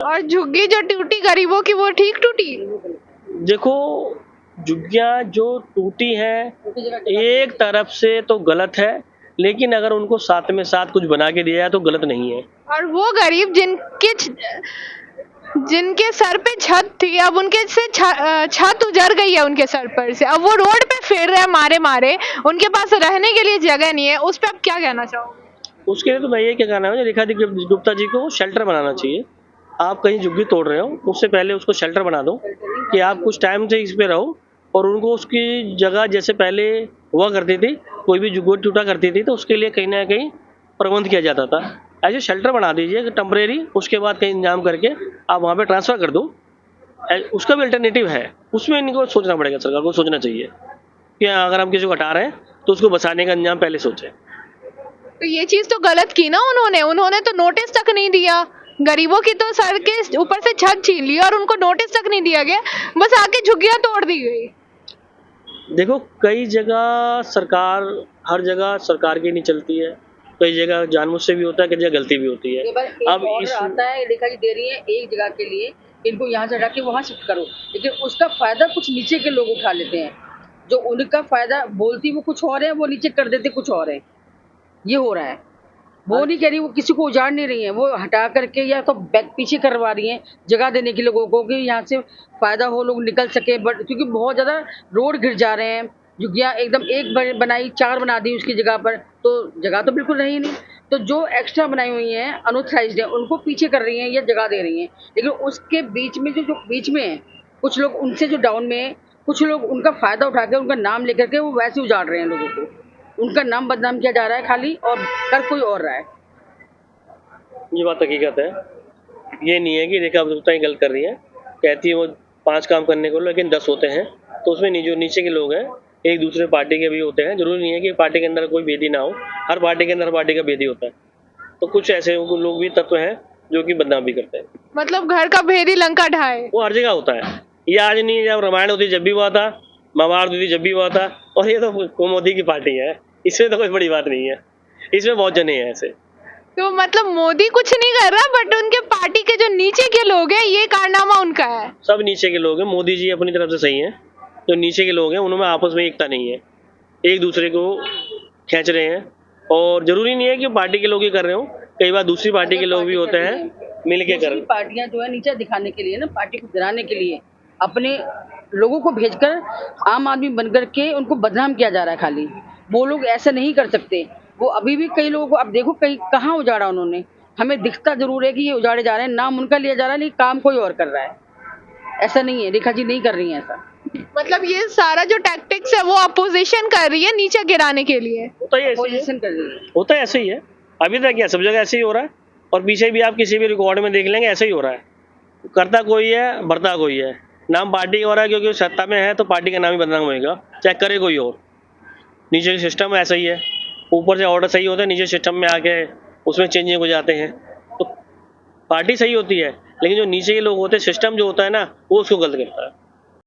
और झुग्गी जो टूटी गरीबों की, वो ठीक टूटी? देखो, झुग्गियाँ जो टूटी हैं एक तरफ से तो गलत है, लेकिन अगर उनको साथ में साथ कुछ बना के दिया जाए तो गलत नहीं है। और वो गरीब जिनके सर पे छत थी, अब उनके से छत उजड़ गई है उनके सर पर से, अब वो रोड पे फिर रहे हैं मारे मारे, उनके पास रहने के लिए जगह नहीं है, उस पे आप क्या कहना चाहोगे? उसके लिए तो मैं ये क्या कहना है, रेखा गुप्ता जी को शेल्टर बनाना चाहिए। आप कहीं झुग्गी तोड़ रहे हो, उससे पहले उसको शेल्टर बना दो कि आप कुछ टाइम से इस पे रहो, और उनको उसकी जगह जैसे पहले हुआ करती थी, कोई भी झुग्गी टूटा करती थी तो उसके लिए कहीं ना कहीं प्रबंध किया जाता था। ऐसे शेल्टर बना दीजिए टेम्परेरी, उसके बाद कहीं इंतजाम करके आप वहाँ पे ट्रांसफ़र कर दो। उसका भी अल्टरनेटिव है, उसमें इनको सोचना पड़ेगा, सरकार को सोचना चाहिए कि अगर हम किसी को हटा रहे हैं तो उसको बचाने का इंतजाम पहले सोचें। तो ये चीज तो गलत की ना उन्होंने तो नोटिस तक नहीं दिया। गरीबों की तो सर के ऊपर से छत छीन ली और उनको नोटिस तक नहीं दिया गया, बस आके झुग्गियां तोड़ दी गई। देखो, कई जगह सरकार, हर जगह सरकार की नहीं चलती है, कई जगह जानबूझ से भी होता है, कई जगह गलती भी होती है। अब इस आता है, रेखा जी दे रही है एक जगह के लिए, इनको यहाँ से हटा के वहाँ शिफ्ट करो, लेकिन उसका फायदा कुछ नीचे के लोग उठा लेते हैं। जो उनका फायदा बोलती वो कुछ और है, वो नीचे कर देते कुछ और है। ये हो रहा है। वो नहीं कह रही, वो किसी को उजाड़ नहीं रही है, वो हटा करके या तो बैक पीछे करवा रही है, जगह देने के लोगों को कि यहाँ से फायदा हो, लोग निकल सके। बट क्योंकि बहुत ज्यादा रोड गिर जा रहे हैं, झुग्गियाँ एकदम एक बनाई 4 बना दी उसकी जगह पर, तो जगह तो बिल्कुल रही नहीं। तो जो एक्स्ट्रा बनाई हुई हैं अनऑथराइज्ड है, उनको पीछे कर रही हैं या जगह दे रही हैं, लेकिन उसके बीच में जो बीच में है, कुछ लोग उनसे जो डाउन में है, कुछ लोग उनका फायदा उठा के उनका नाम लेकर के वो वैसे उजाड़ रहे हैं लोगों को। उनका नाम बदनाम किया जा रहा है खाली, और कर कोई और रहा है। ये बात हकीकत है। ये नहीं है कि रेखा गुप्ता ही गलत कर रही है, कहती है वो 5 काम करने को, लेकिन 10 होते हैं, तो उसमें जो नीचे के लोग हैं एक दूसरे पार्टी के भी होते हैं। जरूरी नहीं है कि पार्टी के अंदर कोई भेदी ना हो, हर पार्टी के अंदर हर पार्टी का भेदी होता है, तो कुछ ऐसे लोग भी तत्व हैं जो कि बदनाम भी करते हैं। मतलब घर का भेदी लंका ढाए, वो हर जगह होता है। ये आज नहीं, जब रामायण होती जब भी हुआ था, महाभारत होती जब भी हुआ था, और ये तो मोदी की पार्टी है, इसमें तो कोई बड़ी बात नहीं है, इसमें बहुत जने हैं ऐसे। तो मतलब मोदी कुछ नहीं कर रहा, बट उनके पार्टी के जो नीचे के लोग हैं, ये कारनामा उनका है। सब नीचे के लोग हैं, मोदी जी अपनी तरफ से सही हैं, जो नीचे के लोग हैं उनमें आपस में एकता नहीं है, एक दूसरे को खींच रहे हैं। और जरूरी नहीं है कि पार्टी के लोग ही कर रहे हो, कई बार दूसरी पार्टी के लोग भी होते हैं मिल के कर। पार्टियां जो है नीचे दिखाने के लिए ना, पार्टी को गिराने के लिए अपने लोगों को भेजकर आम आदमी बनकर के उनको बदनाम किया जा रहा है खाली। वो लोग ऐसा नहीं कर सकते। वो अभी भी कई लोगों को, अब देखो कहीं कहाँ उजाड़ा उन्होंने, हमें दिखता जरूर है कि ये उजाड़े जा रहे हैं, नाम उनका लिया जा रहा है, लेकिन काम कोई और कर रहा है। ऐसा नहीं है, रेखा जी नहीं कर रही है ऐसा। मतलब ये सारा जो टैक्टिक्स है वो अपोजिशन कर रही है नीचे गिराने के लिए। होता ही ऐसे ही है, होता है ऐसे ही है, अभी तक क्या सब जगह ऐसे ही हो रहा है, और पीछे भी आप किसी भी रिकॉर्ड में देख लेंगे ऐसे ही हो रहा है। करता कोई है, भरता कोई है, नाम पार्टी का हो रहा है क्योंकि सत्ता में है तो पार्टी का नाम ही बदनाम होएगा, चाहे करे कोई और। नीचे सिस्टम ऐसा ही है, ऊपर से ऑर्डर सही होता है, नीचे सिस्टम में आके उसमें चेंजिंग हो जाते हैं, तो पार्टी सही होती है, लेकिन जो नीचे के लोग होते हैं, सिस्टम जो होता है ना, वो उसको गलत करता है।